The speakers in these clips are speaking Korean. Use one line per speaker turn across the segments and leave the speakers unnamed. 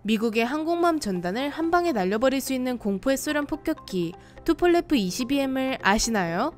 미국의 항공모함 전단을 한 방에 날려버릴 수 있는 공포의 소련 폭격기 투폴레프 22M을 아시나요?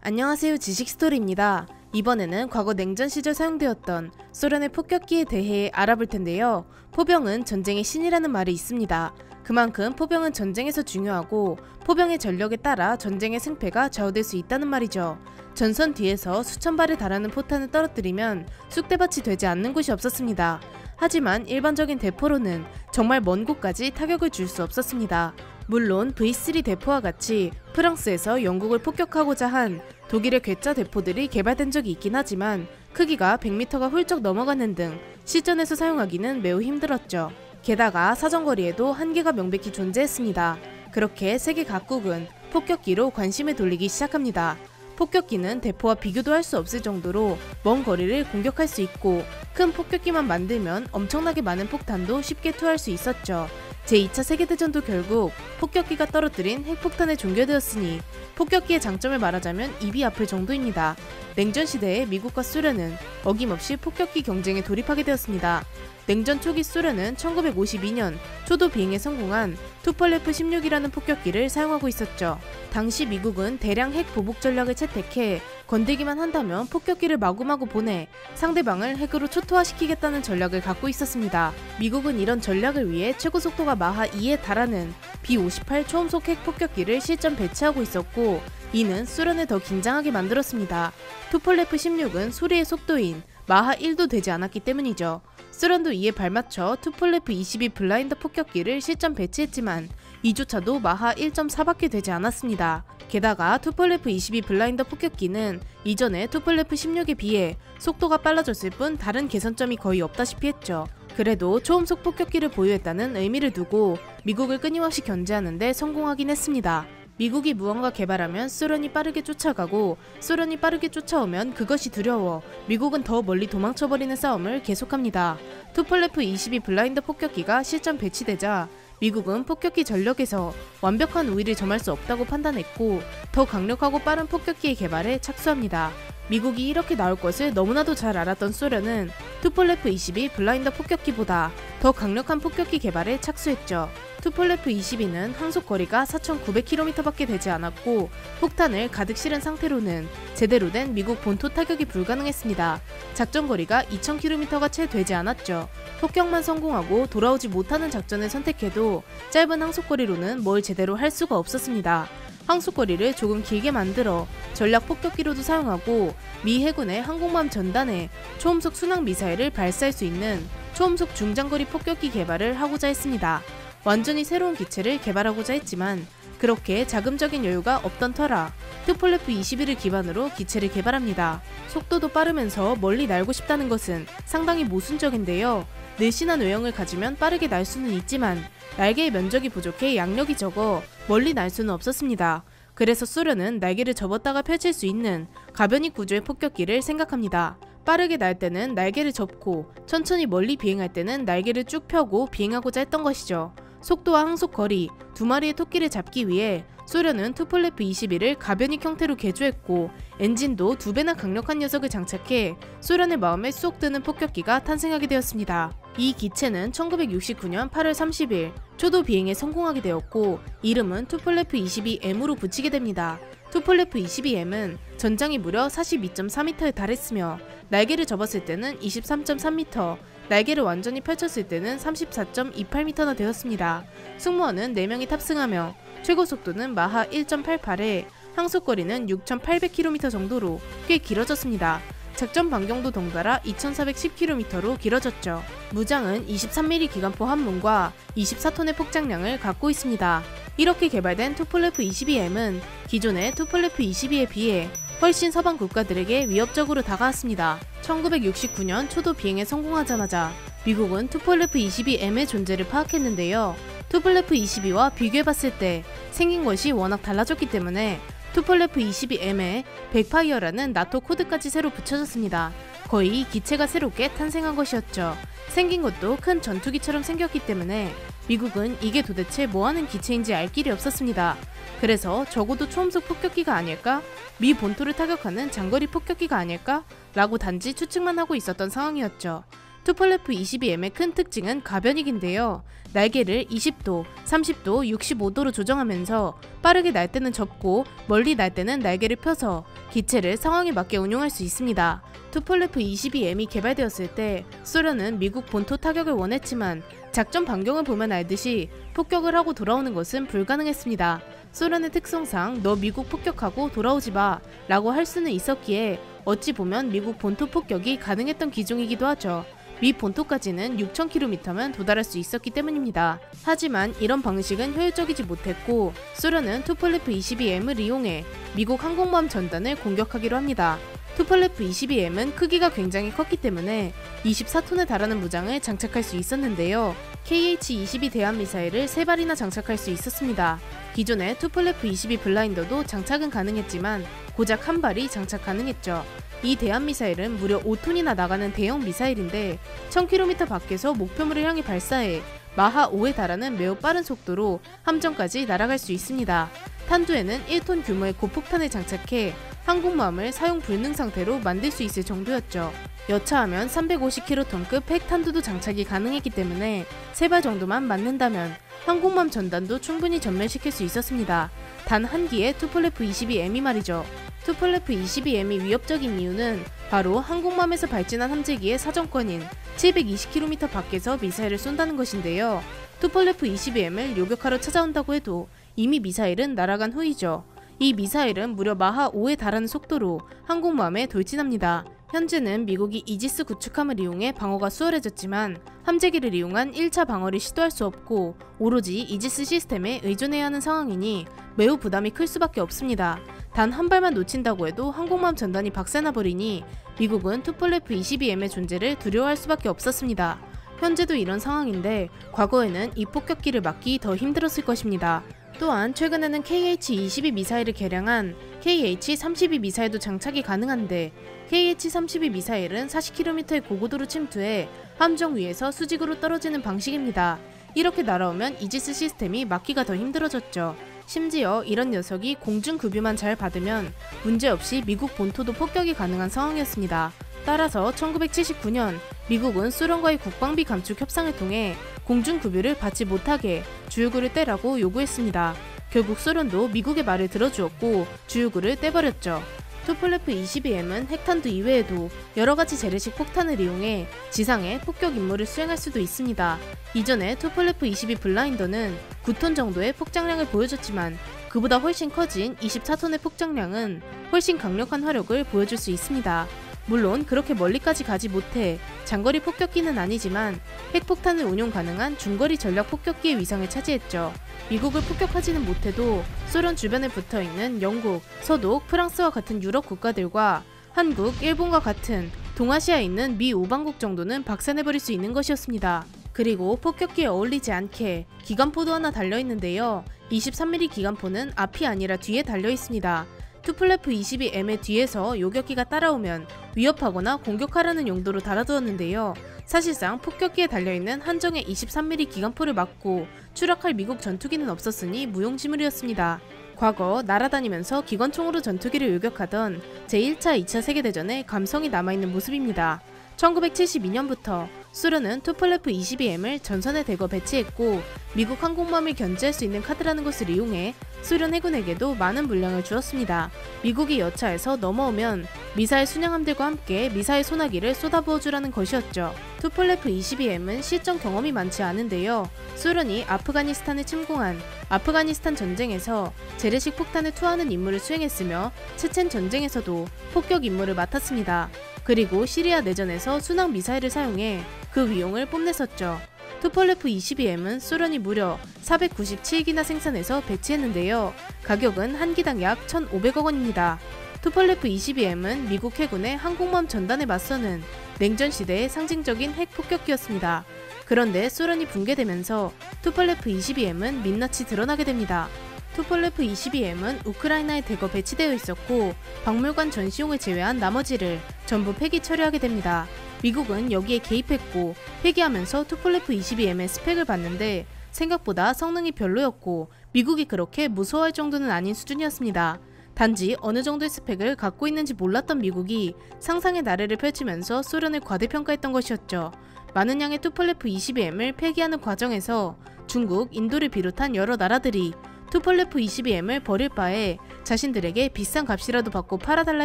안녕하세요, 지식스토리입니다. 이번에는 과거 냉전 시절 사용되었던 소련의 폭격기에 대해 알아볼 텐데요. 포병은 전쟁의 신이라는 말이 있습니다. 그만큼 포병은 전쟁에서 중요하고 포병의 전력에 따라 전쟁의 승패가 좌우될 수 있다는 말이죠. 전선 뒤에서 수천 발에 달하는 포탄을 떨어뜨리면 쑥대밭이 되지 않는 곳이 없었습니다. 하지만 일반적인 대포로는 정말 먼 곳까지 타격을 줄 수 없었습니다. 물론 V3 대포와 같이 프랑스에서 영국을 폭격하고자 한 독일의 괴짜 대포들이 개발된 적이 있긴 하지만 크기가 100m가 훌쩍 넘어가는 등 실전에서 사용하기는 매우 힘들었죠. 게다가 사정거리에도 한계가 명백히 존재했습니다. 그렇게 세계 각국은 폭격기로 관심을 돌리기 시작합니다. 폭격기는 대포와 비교도 할 수 없을 정도로 먼 거리를 공격할 수 있고 큰 폭격기만 만들면 엄청나게 많은 폭탄도 쉽게 투하할 수 있었죠. 제2차 세계대전도 결국 폭격기가 떨어뜨린 핵폭탄에 종결되었으니 폭격기의 장점을 말하자면 입이 아플 정도입니다. 냉전 시대에 미국과 소련은 어김없이 폭격기 경쟁에 돌입하게 되었습니다. 냉전 초기 소련은 1952년 초도 비행에 성공한 투폴레프 16이라는 폭격기를 사용하고 있었죠. 당시 미국은 대량 핵 보복 전략을 채택해 건들기만 한다면 폭격기를 마구마구 보내 상대방을 핵으로 초토화시키겠다는 전략을 갖고 있었습니다. 미국은 이런 전략을 위해 최고 속도가 마하 2에 달하는 B-58 초음속 핵 폭격기를 실전 배치하고 있었고 이는 소련을 더 긴장하게 만들었습니다. 투폴레프 16은 소리의 속도인 마하 1도 되지 않았기 때문이죠. 소련도 이에 발맞춰 투폴레프 22 블라인더 폭격기를 실전 배치했지만 이조차도 마하 1.4밖에 되지 않았습니다. 게다가 투폴레프 22 블라인더 폭격기는 이전의 투폴레프 16에 비해 속도가 빨라졌을 뿐 다른 개선점이 거의 없다시피 했죠. 그래도 초음속 폭격기를 보유했다는 의미를 두고 미국을 끊임없이 견제하는 데 성공하긴 했습니다. 미국이 무언가 개발하면 소련이 빠르게 쫓아가고 소련이 빠르게 쫓아오면 그것이 두려워 미국은 더 멀리 도망쳐버리는 싸움을 계속합니다. 투폴레프 22 블라인더 폭격기가 실전 배치되자 미국은 폭격기 전력에서 완벽한 우위를 점할 수 없다고 판단했고 더 강력하고 빠른 폭격기의 개발에 착수합니다. 미국이 이렇게 나올 것을 너무나도 잘 알았던 소련은 투폴레프 22 블라인더 폭격기보다 더 강력한 폭격기 개발에 착수했죠. 투폴레프 22는 항속거리가 4,900km밖에 되지 않았고 폭탄을 가득 실은 상태로는 제대로 된 미국 본토 타격이 불가능했습니다. 작전거리가 2,000km가 채 되지 않았죠. 폭격만 성공하고 돌아오지 못하는 작전을 선택해도 짧은 항속거리로는 뭘 제대로 할 수가 없었습니다. 항속거리를 조금 길게 만들어 전략 폭격기로도 사용하고 미 해군의 항공모함 전단에 초음속 순항 미사일을 발사할 수 있는 초음속 중장거리 폭격기 개발을 하고자 했습니다. 완전히 새로운 기체를 개발하고자 했지만 그렇게 자금적인 여유가 없던 터라 투폴레프 21을 기반으로 기체를 개발합니다. 속도도 빠르면서 멀리 날고 싶다는 것은 상당히 모순적인데요. 늘씬한 외형을 가지면 빠르게 날 수는 있지만 날개의 면적이 부족해 양력이 적어 멀리 날 수는 없었습니다. 그래서 소련은 날개를 접었다가 펼칠 수 있는 가변이 구조의 폭격기를 생각합니다. 빠르게 날 때는 날개를 접고 천천히 멀리 비행할 때는 날개를 쭉 펴고 비행하고자 했던 것이죠. 속도와 항속거리, 두 마리의 토끼를 잡기 위해 소련은 투폴레프 21을 가변익 형태로 개조했고 엔진도 2배나 강력한 녀석을 장착해 소련의 마음에 쏙 드는 폭격기가 탄생하게 되었습니다. 이 기체는 1969년 8월 30일 초도 비행에 성공하게 되었고 이름은 투폴레프 22M으로 붙이게 됩니다. 투폴레프 22M은 전장이 무려 42.4m에 달했으며 날개를 접었을 때는 23.3m, 날개를 완전히 펼쳤을 때는 34.28m나 되었습니다. 승무원은 4명이 탑승하며 최고 속도는 마하 1.88에 항속거리는 6,800km 정도로 꽤 길어졌습니다. 작전 반경도 덩달아 2,410km로 길어졌죠. 무장은 23mm 기관포 한 문과 24톤의 폭장량을 갖고 있습니다. 이렇게 개발된 투폴레프 22M은 기존의 투폴레프 22에 비해 훨씬 서방 국가들에게 위협적으로 다가왔습니다. 1969년 초도 비행에 성공하자마자 미국은 투폴레프 22M의 존재를 파악했는데요. 투폴레프 22와 비교해봤을 때 생긴 것이 워낙 달라졌기 때문에 투폴레프 22M에 백파이어라는 나토 코드까지 새로 붙여졌습니다. 거의 기체가 새롭게 탄생한 것이었죠. 생긴 것도 큰 전투기처럼 생겼기 때문에 미국은 이게 도대체 뭐하는 기체인지 알 길이 없었습니다. 그래서 적어도 초음속 폭격기가 아닐까? 미 본토를 타격하는 장거리 폭격기가 아닐까? 라고 단지 추측만 하고 있었던 상황이었죠. 투폴레프 22M의 큰 특징은 가변익인데요. 날개를 20도, 30도, 65도로 조정하면서 빠르게 날 때는 접고 멀리 날 때는 날개를 펴서 기체를 상황에 맞게 운용할 수 있습니다. 투폴레프 22M이 개발되었을 때 소련은 미국 본토 타격을 원했지만 작전 반경을 보면 알듯이 폭격을 하고 돌아오는 것은 불가능했습니다. 소련의 특성상 너 미국 폭격하고 돌아오지 마 라고 할 수는 있었기에 어찌 보면 미국 본토 폭격이 가능했던 기종이기도 하죠. 미 본토까지는 6,000km면 도달할 수 있었기 때문입니다. 하지만 이런 방식은 효율적이지 못했고 소련은 투폴레프 22M을 이용해 미국 항공모함 전단을 공격하기로 합니다. 투폴레프 22M은 크기가 굉장히 컸기 때문에 24톤에 달하는 무장을 장착할 수 있었는데요. KH-22 대함미사일을 3발이나 장착할 수 있었습니다. 기존의 투폴레프 22 블라인더도 장착은 가능했지만 고작 한 발이 장착 가능했죠. 이 대함미사일은 무려 5톤이나 나가는 대형 미사일인데 1000km 밖에서 목표물을 향해 발사해 마하 5에 달하는 매우 빠른 속도로 함정까지 날아갈 수 있습니다. 탄두에는 1톤 규모의 고폭탄을 장착해 항공모함을 사용 불능 상태로 만들 수 있을 정도였죠. 여차하면 350kg급 핵탄두도 장착이 가능했기 때문에 3발 정도만 맞는다면 항공모함 전단도 충분히 전멸시킬 수 있었습니다. 단 한 기의 투폴레프 22M이 말이죠. 투폴레프 22M이 위협적인 이유는 바로 항공모함에서 발진한 함재기의 사정권인 720km 밖에서 미사일을 쏜다는 것인데요. 투폴레프 22M을 요격하러 찾아온다고 해도 이미 미사일은 날아간 후이죠. 이 미사일은 무려 마하 5에 달하는 속도로 항공모함에 돌진합니다. 현재는 미국이 이지스 구축함을 이용해 방어가 수월해졌지만 함재기를 이용한 1차 방어를 시도할 수 없고 오로지 이지스 시스템에 의존해야 하는 상황이니 매우 부담이 클 수밖에 없습니다. 단 한 발만 놓친다고 해도 항공모함 전단이 박살나버리니 미국은 투폴레프 22M의 존재를 두려워할 수밖에 없었습니다. 현재도 이런 상황인데 과거에는 이 폭격기를 막기 더 힘들었을 것입니다. 또한 최근에는 KH-22 미사일을 개량한 KH-32 미사일도 장착이 가능한데 KH-32 미사일은 40km의 고고도로 침투해 함정 위에서 수직으로 떨어지는 방식입니다. 이렇게 날아오면 이지스 시스템이 막기가 더 힘들어졌죠. 심지어 이런 녀석이 공중급유만 잘 받으면 문제없이 미국 본토도 폭격이 가능한 상황이었습니다. 따라서 1979년 미국은 소련과의 국방비 감축 협상을 통해 공중급유를 받지 못하게 주유구를 떼라고 요구했습니다. 결국 소련도 미국의 말을 들어주었고 주유구를 떼버렸죠. 투폴레프 22M은 핵탄두 이외에도 여러가지 재래식 폭탄을 이용해 지상에 폭격 임무를 수행할 수도 있습니다. 이전에 투폴레프 22 블라인더는 9톤 정도의 폭장량을 보여줬지만 그보다 훨씬 커진 24톤의 폭장량은 훨씬 강력한 화력을 보여줄 수 있습니다. 물론 그렇게 멀리까지 가지 못해 장거리 폭격기는 아니지만 핵폭탄을 운용 가능한 중거리 전략 폭격기의 위상을 차지했죠. 미국을 폭격하지는 못해도 소련 주변에 붙어있는 영국, 서독, 프랑스와 같은 유럽 국가들과 한국, 일본과 같은 동아시아에 있는 미 우방국 정도는 박살내버릴 수 있는 것이었습니다. 그리고 폭격기에 어울리지 않게 기관포도 하나 달려있는데요. 23mm 기관포는 앞이 아니라 뒤에 달려있습니다. 투폴레프 22M의 뒤에서 요격기가 따라오면 위협하거나 공격하라는 용도로 달아두었는데요. 사실상 폭격기에 달려있는 한정의 23mm 기관포를 맞고 추락할 미국 전투기는 없었으니 무용지물이었습니다. 과거 날아다니면서 기관총으로 전투기를 요격하던 제1차, 2차 세계대전의 감성이 남아있는 모습입니다. 1972년부터 소련은 투폴레프 22M을 전선에 대거 배치했고 미국 항공모함을 견제할 수 있는 카드라는 것을 이용해 소련 해군에게도 많은 물량을 주었습니다. 미국이 여차해서 넘어오면 미사일 순양함들과 함께 미사일 소나기를 쏟아부어주라는 것이었죠. 투폴레프 22M은 실전 경험이 많지 않은데요. 소련이 아프가니스탄을 침공한 아프가니스탄 전쟁에서 재래식 폭탄을 투하하는 임무를 수행했으며 체첸 전쟁에서도 폭격 임무를 맡았습니다. 그리고 시리아 내전에서 순항 미사일을 사용해 그 위용을 뽐냈었죠. 투폴레프 22M은 소련이 무려 497기나 생산해서 배치했는데요. 가격은 한 기당 약 1,500억 원입니다. 투폴레프 22M은 미국 해군의 항공모함 전단에 맞서는 냉전 시대의 상징적인 핵폭격기였습니다. 그런데 소련이 붕괴되면서 투폴레프 22M은 민낯이 드러나게 됩니다. 투폴레프 22M은 우크라이나에 대거 배치되어 있었고 박물관 전시용을 제외한 나머지를 전부 폐기 처리하게 됩니다. 미국은 여기에 개입했고 폐기하면서 투폴레프 22M의 스펙을 봤는데 생각보다 성능이 별로였고 미국이 그렇게 무서워할 정도는 아닌 수준이었습니다. 단지 어느 정도의 스펙을 갖고 있는지 몰랐던 미국이 상상의 나래를 펼치면서 소련을 과대평가했던 것이었죠. 많은 양의 투폴레프 22M을 폐기하는 과정에서 중국, 인도를 비롯한 여러 나라들이 투폴레프 22M을 버릴 바에 자신들에게 비싼 값이라도 받고 팔아달라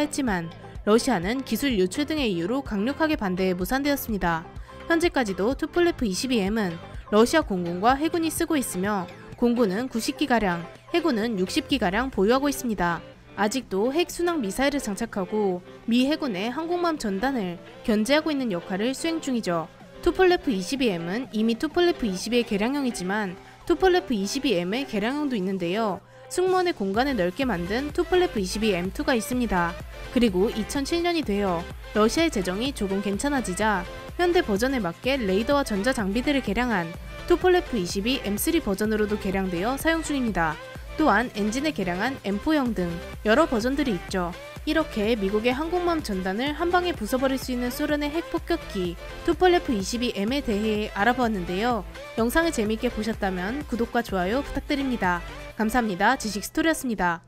했지만 러시아는 기술 유출 등의 이유로 강력하게 반대해 무산되었습니다. 현재까지도 투폴레프 22M은 러시아 공군과 해군이 쓰고 있으며 공군은 90기가량, 해군은 60기가량 보유하고 있습니다. 아직도 핵순항 미사일을 장착하고 미 해군의 항공모함 전단을 견제하고 있는 역할을 수행 중이죠. 투폴레프 22M은 이미 투폴레프 22의 개량형이지만 투폴레프 22M의 개량형도 있는데요. 승무원의 공간을 넓게 만든 투폴레프 22M2가 있습니다. 그리고 2007년이 되어 러시아의 재정이 조금 괜찮아지자 현대 버전에 맞게 레이더와 전자장비들을 개량한 투폴레프 22M3 버전으로도 개량되어 사용 중입니다. 또한 엔진을 개량한 M4형 등 여러 버전들이 있죠. 이렇게 미국의 항공모함 전단을 한방에 부숴버릴 수 있는 소련의 핵폭격기 투폴레프 22M에 대해 알아보았는데요. 영상을 재미있게 보셨다면 구독과 좋아요 부탁드립니다. 감사합니다. 지식스토리였습니다.